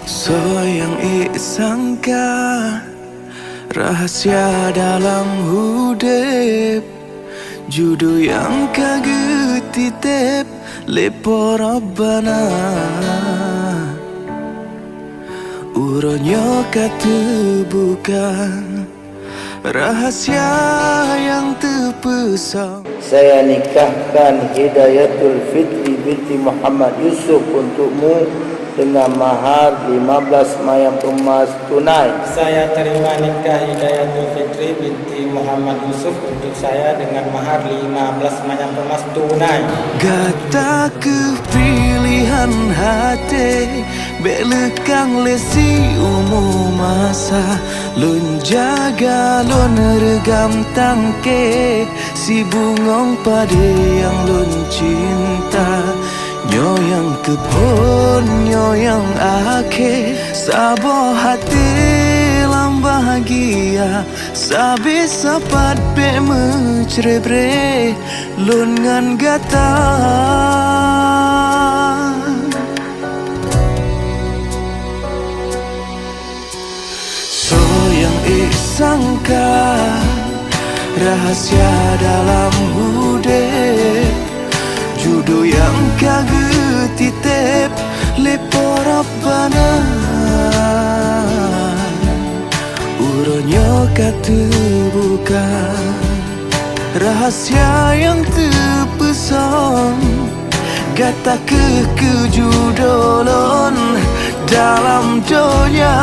So yang sangka rahasia dalam hudep, judu yang kaget titip lepo Rabbana. Uronyo kata bukan rahasia yang terpesong. Saya nikahkan Hidayatul Fitri binti Muhammad Yusuf untukmu dengan mahar 15 mayam emas tunai. Saya terima nikah Hidayatul Fitri binti Muhammad Yusuf untuk saya dengan mahar 15 mayam emas tunai. Gata kepilihan hati belakang lesi umur masa, lun jaga lun regam tangke si bungong pada yang lun cinta. Nyo yang kebun, nyo yang akhir, sabar hati lam bahagia. Sabi sapat be mencerebre lun ngan gata. So yang sangka rahasia dalam hudep, judo yang kaget titip lepo Rabbana. Uronyo kata bukan rahasia yang terpesong. Gata kejudolon dalam dunia.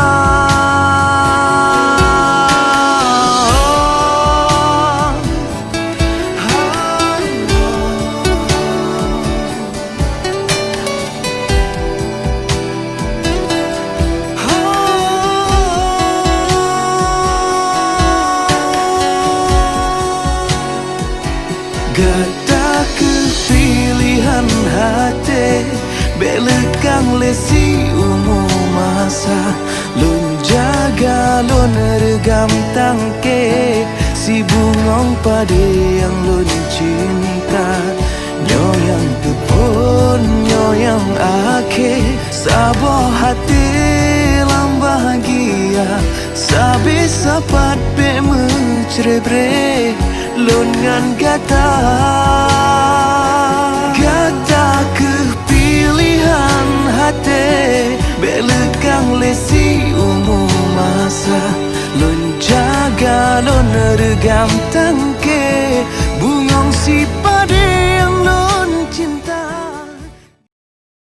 Gata kepilihan hati belakang lesi umur masa, lun jaga lun regam tangke si bungong pada yang lun cinta. Nyo yang kebun, nyo yang akhir, sabar hati lam bahagia. Sabi sapat be mencerebre lun ngan gata.